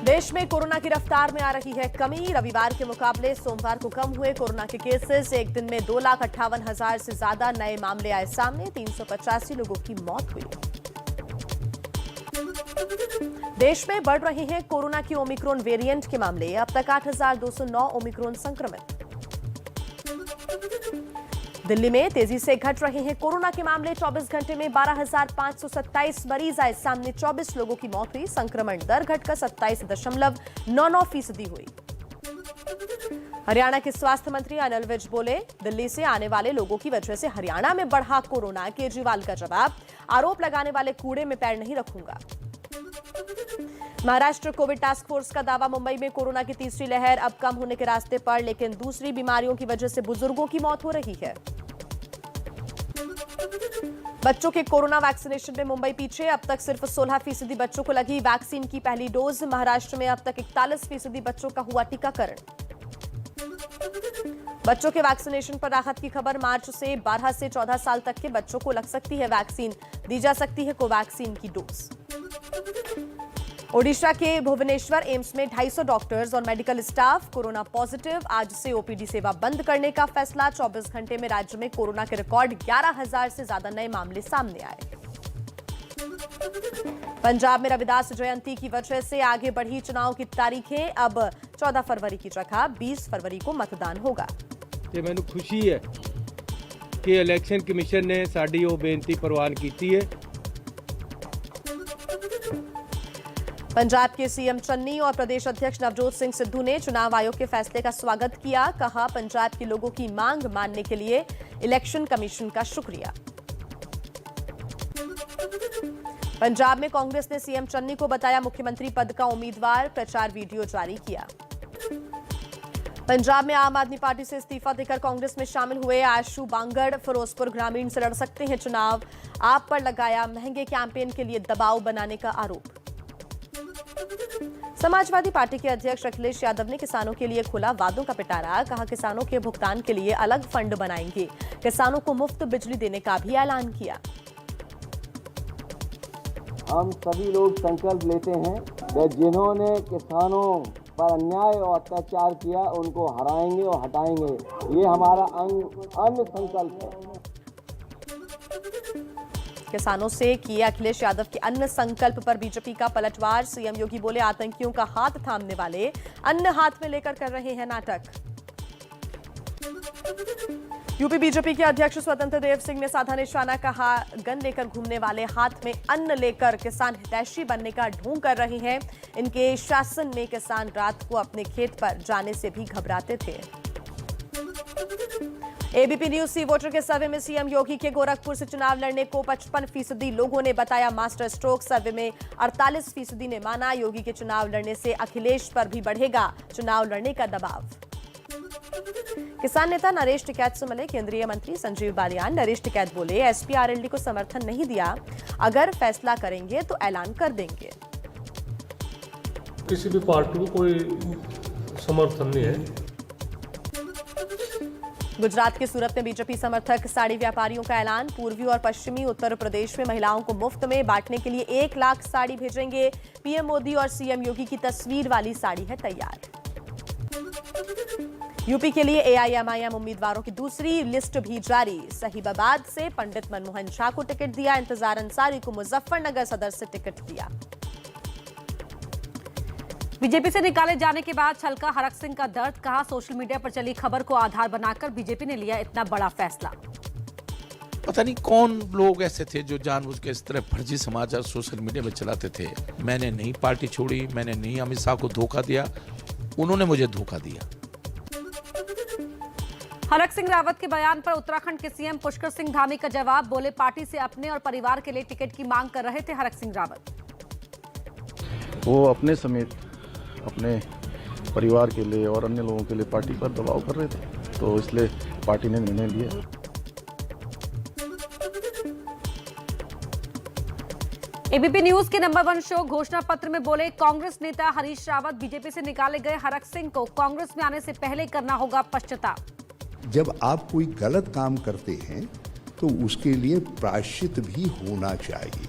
देश में कोरोना की रफ्तार में आ रही है कमी। रविवार के मुकाबले सोमवार को कम हुए कोरोना के केसेस। एक दिन में 2,58,000 से ज्यादा नए मामले आए सामने। 385 लोगों की मौत हुई। देश में बढ़ रहे हैं कोरोना की ओमिक्रॉन वेरिएंट के मामले। अब तक 8,209 ओमिक्रॉन संक्रमित। दिल्ली में तेजी से घट रहे हैं कोरोना के मामले। 24 घंटे में 12,527 मरीज आए सामने। 24 लोगों की मौत हुई। संक्रमण दर घटकर 27.99% हुई। हरियाणा के स्वास्थ्य मंत्री अनिल विज बोले, दिल्ली से आने वाले लोगों की वजह से हरियाणा में बढ़ा कोरोना। केजरीवाल का जवाब, आरोप लगाने वाले कूड़े में पैर नहीं रखूंगा। महाराष्ट्र कोविड टास्क फोर्स का दावा, मुंबई में कोरोना की तीसरी लहर अब कम होने के रास्ते पर, लेकिन दूसरी बीमारियों की वजह से बुजुर्गों की मौत हो रही है। बच्चों के कोरोना वैक्सीनेशन में मुंबई पीछे। अब तक सिर्फ 16% बच्चों को लगी वैक्सीन की पहली डोज। महाराष्ट्र में अब तक 41% बच्चों का हुआ टीकाकरण। बच्चों के वैक्सीनेशन पर राहत की खबर। मार्च से 12 से 14 साल तक के बच्चों को लग सकती है वैक्सीन। दी जा सकती है कोवैक्सीन की डोज। ओडिशा के भुवनेश्वर एम्स में 250 डॉक्टर्स और मेडिकल स्टाफ कोरोना पॉजिटिव। आज से ओपीडी सेवा बंद करने का फैसला। 24 घंटे में राज्य में कोरोना के रिकॉर्ड 11,000 से ज्यादा नए मामले सामने आए। पंजाब में रविदास जयंती की वजह से आगे बढ़ी चुनाव की तारीखें। अब 14 फरवरी की जगह 20 फरवरी को मतदान होगा। ਤੇ ਮੈਨੂੰ ਖੁਸ਼ੀ ਹੈ ਕਿ ਇਲੈਕਸ਼ਨ ਕਮਿਸ਼ਨ ਨੇ ਸਾਡੀ ਉਹ ਬੇਨਤੀ ਪ੍ਰਵਾਨ ਕੀਤੀ ਹੈ। पंजाब के सीएम चन्नी और प्रदेश अध्यक्ष नवजोत सिंह सिद्धू ने चुनाव आयोग के फैसले का स्वागत किया। कहा, पंजाब के लोगों की मांग मानने के लिए इलेक्शन कमीशन का शुक्रिया। पंजाब में कांग्रेस ने सीएम चन्नी को बताया मुख्यमंत्री पद का उम्मीदवार। प्रचार वीडियो जारी किया। पंजाब में आम आदमी पार्टी से इस्तीफा देकर कांग्रेस में शामिल हुए आशु बांगड़ फिरोजपुर ग्रामीण से लड़ सकते हैं चुनाव। आप पर लगाया महंगे कैंपेन के लिए दबाव बनाने का आरोप। समाजवादी पार्टी के अध्यक्ष अखिलेश यादव ने किसानों के लिए खोला वादों का पिटारा। कहा, किसानों के भुगतान के लिए अलग फंड बनाएंगे। किसानों को मुफ्त बिजली देने का भी ऐलान किया। हम सभी लोग संकल्प लेते हैं कि जिन्होंने किसानों पर अन्याय और अत्याचार किया उनको हराएंगे और हटाएंगे। ये हमारा अन्य संकल्प है। किसानों से किए अखिलेश यादव के अन्य संकल्प पर बीजेपी का पलटवार। सीएम योगी बोले, आतंकियों का हाथ थामने वाले अन्न हाथ में लेकर कर रहे हैं नाटक। यूपी बीजेपी के अध्यक्ष स्वतंत्र देव सिंह ने साधा निशाना। कहा, गन लेकर घूमने वाले हाथ में अन्न लेकर किसान हितैषी बनने का ढोंग कर रहे हैं। इनके शासन में किसान रात को अपने खेत पर जाने से भी घबराते थे। एबीपी न्यूज सी वोटर के सर्वे में सीएम योगी के गोरखपुर से चुनाव लड़ने को 55% लोगों ने बताया मास्टर स्ट्रोक। सर्वे में 48% ने माना योगी के चुनाव लड़ने से अखिलेश पर भी बढ़ेगा चुनाव लड़ने का दबाव। किसान नेता नरेश टिकैत से मिले केंद्रीय मंत्री संजीव बालियान। नरेश टिकैत बोले, एसपी-आरएलडी को समर्थन नहीं दिया। अगर फैसला करेंगे तो ऐलान कर देंगे। किसी भी पार्टी को कोई समर्थन नहीं है। गुजरात के सूरत में बीजेपी समर्थक साड़ी व्यापारियों का ऐलान। पूर्वी और पश्चिमी उत्तर प्रदेश में महिलाओं को मुफ्त में बांटने के लिए 1 लाख साड़ी भेजेंगे। पीएम मोदी और सीएम योगी की तस्वीर वाली साड़ी है तैयार। यूपी के लिए एआईएमआईएम उम्मीदवारों की दूसरी लिस्ट भी जारी। सहीबाबाद से पंडित मनमोहन झा को टिकट दिया। इंतजार अंसारी को मुजफ्फरनगर सदर से टिकट दिया। बीजेपी से निकाले जाने के बाद छलका हरक सिंह का दर्द। कहा, सोशल मीडिया पर चली खबर को आधार बनाकर बीजेपी ने लिया इतना बड़ा फैसला। पता नहीं कौन लोग ऐसे थे जो जानबूझ के इस तरह फर्जी समाचार सोशल मीडिया में चलाते थे। मैंने नहीं पार्टी छोड़ी, मैंने नहीं अमित शाह को धोखा दिया, उन्होंने मुझे धोखा दिया। हरक सिंह रावत के बयान पर उत्तराखंड के सीएम पुष्कर सिंह धामी का जवाब। बोले, पार्टी से अपने और परिवार के लिए टिकट की मांग कर रहे थे हरक सिंह रावत। वो अपने समेत अपने परिवार के लिए और अन्य लोगों के लिए पार्टी पर दबाव कर रहे थे, तो इसलिए पार्टी ने निर्णय लिया। एबीपी न्यूज के नंबर 1 शो घोषणा पत्र में बोले, कांग्रेस नेता हरीश रावत, बीजेपी से निकाले गए हरक सिंह को कांग्रेस में आने से पहले करना होगा पश्चाताप। जब आप कोई गलत काम करते हैं तो उसके लिए प्रायश्चित भी होना चाहिए।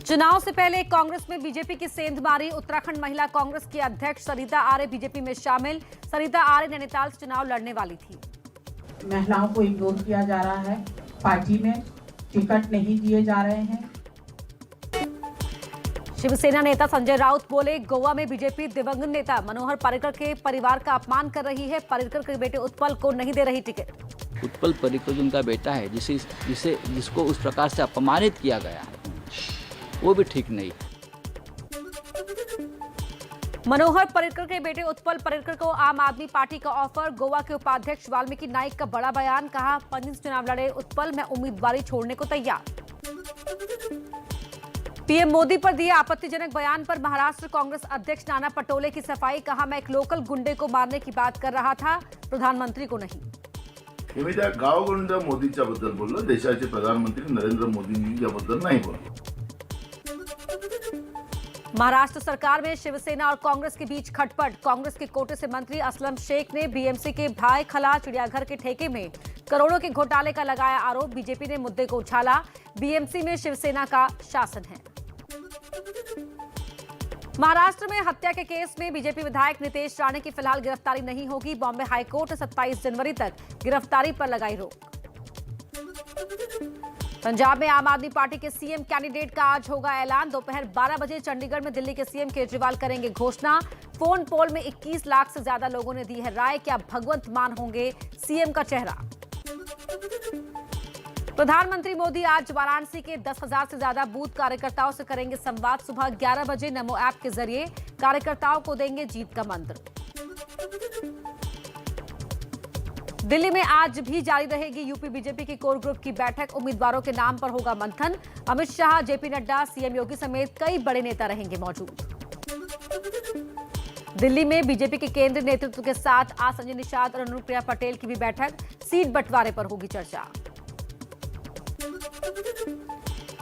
चुनाव से पहले कांग्रेस में बीजेपी की सेंध मारी। उत्तराखंड महिला कांग्रेस की अध्यक्ष सरिता आर्य बीजेपी में शामिल। सरिता आर्य नैनीताल से चुनाव लड़ने वाली थी। महिलाओं को इग्नोर किया जा रहा है, पार्टी में टिकट नहीं दिए जा रहे हैं। शिवसेना नेता संजय राउत बोले, गोवा में बीजेपी दिवंगत नेता मनोहर पर्रिकर के परिवार का अपमान कर रही है। पर्रिकर के बेटे उत्पल को नहीं दे रही टिकट। उत्पल पर्रिकर जो उनका बेटा है, जिसको उस प्रकार से अपमानित किया गया है, वो भी ठीक नहीं। मनोहर पर्रिकर के बेटे उत्पल पर्रिकर को आम आदमी पार्टी का ऑफर। गोवा के उपाध्यक्ष वाल्मीकि नाइक का बड़ा बयान, कहा 5 चुनाव लड़े उत्पल, मैं उम्मीदवारी छोड़ने को तैयार। पीएम मोदी पर दिए आपत्तिजनक बयान पर महाराष्ट्र कांग्रेस अध्यक्ष नाना पटोले की सफाई, कहा मैं एक लोकल गुंडे को मारने की बात कर रहा था, प्रधानमंत्री को नहीं। मी त्या गावगुंड मोदीच्या बद्दल बोललो, देशाचे प्रधानमंत्री नरेंद्र मोदींच्या बद्दल नाही बोललो। महाराष्ट्र सरकार में शिवसेना और कांग्रेस के बीच खटपट। कांग्रेस के कोटे से मंत्री असलम शेख ने बीएमसी के भाई खला चिड़ियाघर के ठेके में करोड़ों के घोटाले का लगाया आरोप। बीजेपी ने मुद्दे को उछाला, बीएमसी में शिवसेना का शासन है। महाराष्ट्र में हत्या के केस में बीजेपी विधायक नितेश राणे की फिलहाल गिरफ्तारी नहीं होगी। बॉम्बे हाईकोर्ट 27 जनवरी तक गिरफ्तारी पर लगाई रोक। पंजाब में आम आदमी पार्टी के सीएम कैंडिडेट का आज होगा ऐलान। दोपहर 12 बजे चंडीगढ़ में दिल्ली के सीएम केजरीवाल करेंगे घोषणा। फोन पोल में 21 लाख से ज्यादा लोगों ने दी है राय, क्या भगवंत मान होंगे सीएम का चेहरा। प्रधानमंत्री मोदी आज वाराणसी के 10,000 से ज्यादा बूथ कार्यकर्ताओं से करेंगे संवाद। सुबह 11 बजे नमो ऐप के जरिए कार्यकर्ताओं को देंगे जीत का मंत्र। दिल्ली में आज भी जारी रहेगी यूपी बीजेपी की कोर ग्रुप की बैठक। उम्मीदवारों के नाम पर होगा मंथन। अमित शाह, जेपी नड्डा, सीएम योगी समेत कई बड़े नेता रहेंगे मौजूद। दिल्ली में बीजेपी के केंद्रीय नेतृत्व के साथ आज संजय निषाद और अनुप्रिया पटेल की भी बैठक। सीट बंटवारे पर होगी चर्चा।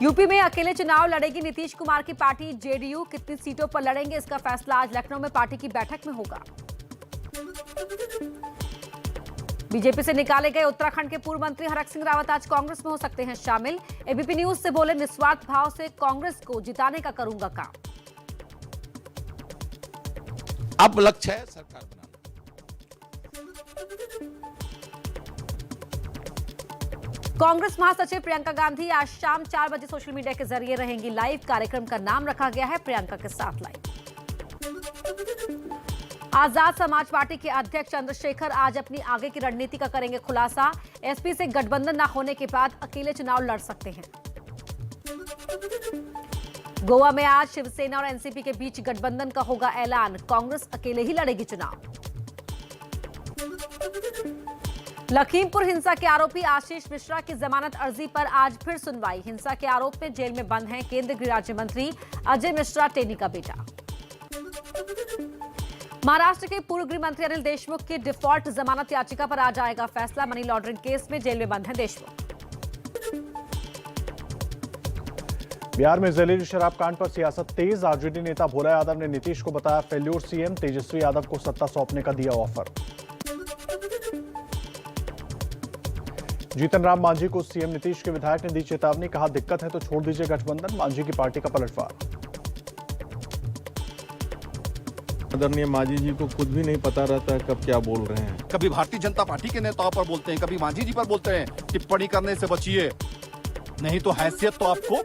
यूपी में अकेले चुनाव लड़ेगी नीतीश कुमार की पार्टी जेडीयू। कितनी सीटों पर लड़ेंगे इसका फैसला आज लखनऊ में पार्टी की बैठक में होगा। बीजेपी से निकाले गए उत्तराखंड के पूर्व मंत्री हरक सिंह रावत आज कांग्रेस में हो सकते हैं शामिल। एबीपी न्यूज से बोले, निस्वार्थ भाव से कांग्रेस को जिताने का करूंगा काम। अब लक्ष्य है सरकार बनाना। कांग्रेस महासचिव प्रियंका गांधी आज शाम 4 बजे सोशल मीडिया के जरिए रहेंगी लाइव। कार्यक्रम का नाम रखा गया है प्रियंका के साथ लाइव। आजाद समाज पार्टी के अध्यक्ष चंद्रशेखर आज अपनी आगे की रणनीति का करेंगे खुलासा। एसपी से गठबंधन न होने के बाद अकेले चुनाव लड़ सकते हैं। गोवा में आज शिवसेना और एनसीपी के बीच गठबंधन का होगा ऐलान। कांग्रेस अकेले ही लड़ेगी चुनाव। लखीमपुर हिंसा के आरोपी आशीष मिश्रा की जमानत अर्जी पर आज फिर सुनवाई। हिंसा के आरोप में जेल में बंद हैं केंद्रीय गृह राज्य मंत्री अजय मिश्रा टेनी का बेटा। महाराष्ट्र के पूर्व गृह मंत्री अनिल देशमुख की डिफॉल्ट जमानत याचिका पर आज आएगा फैसला। मनी लॉन्ड्रिंग केस में जेल में बंद हैं देशमुख। बिहार में जहरीली शराब कांड पर सियासत तेज। आरजेडी नेता भोला यादव ने नीतीश को बताया फेल्यूर सीएम। तेजस्वी यादव को सत्ता सौंपने का दिया ऑफर। जीतन राम मांझी को सीएम नीतीश के विधायक ने दी चेतावनी। कहा दिक्कत है तो छोड़ दीजिए गठबंधन। मांझी की पार्टी का पलटवार। आदरणीय मांझी जी को खुद भी नहीं पता रहता है कब क्या बोल रहे हैं। कभी भारतीय जनता पार्टी के नेताओं पर बोलते हैं, कभी मांझी जी पर बोलते हैं। टिप्पणी करने से बचिए, नहीं तो हैसियत तो आपको।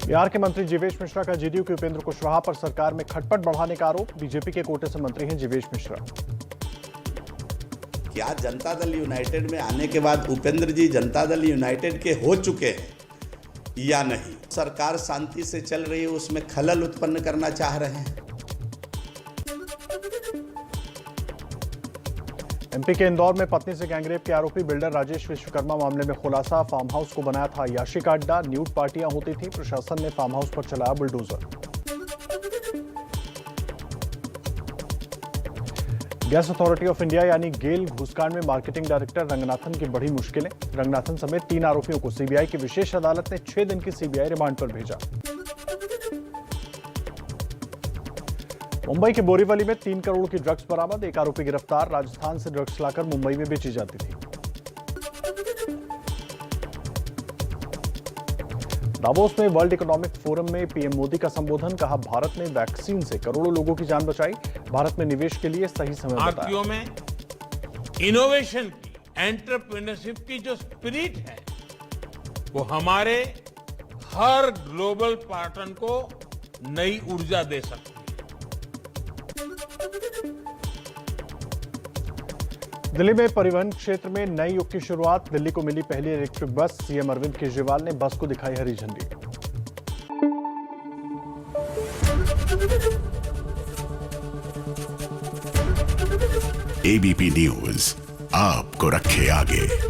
बिहार के मंत्री जीवेश मिश्रा का जेडीयू के उपेंद्र कुशवाहा पर सरकार में खटपट बढ़ाने का आरोप। बीजेपी के कोटे से मंत्री हैं जीवेश मिश्रा। क्या जनता दल यूनाइटेड में आने के बाद उपेंद्र जी जनता दल यूनाइटेड के हो चुके हैं या नहीं? सरकार शांति से चल रही है, उसमें खलल उत्पन्न करना चाह रहे हैं। एमपी के इंदौर में पत्नी से गैंगरेप के आरोपी बिल्डर राजेश विश्वकर्मा मामले में खुलासा। फार्म हाउस को बनाया था अय्याशी का अड्डा। न्यूड पार्टियां होती थी। प्रशासन ने फार्म हाउस पर चलाया bulldozer. Gas authority of India यानी गेल घूसकांड में मार्केटिंग डायरेक्टर रंगनाथन की बड़ी मुश्किलें। रंगनाथन समेत 3 आरोपियों को सीबीआई की विशेष अदालत ने 6 दिन की सीबीआई रिमांड पर भेजा। मुंबई के बोरीवली में 3 करोड़ की ड्रग्स बरामद, एक आरोपी गिरफ्तार। राजस्थान से ड्रग्स लाकर मुंबई में बेची जाती थी। दावोस में वर्ल्ड इकोनॉमिक फोरम में पीएम मोदी का संबोधन, कहा भारत ने वैक्सीन से करोड़ों लोगों की जान बचाई, भारत में निवेश के लिए सही समय बताया। भारतीयों में इनोवेशन की, एंटरप्रेन्योरशिप की जो स्पिरिट है वो हमारे हर ग्लोबल पार्टनर को नई ऊर्जा दे सकती है। दिल्ली में परिवहन क्षेत्र में नए युग की शुरुआत, दिल्ली को मिली पहली electric bus. CM Arvind Kejriwal ने बस को दिखाई हरी झंडी। एबीपी न्यूज आपको रखे आगे।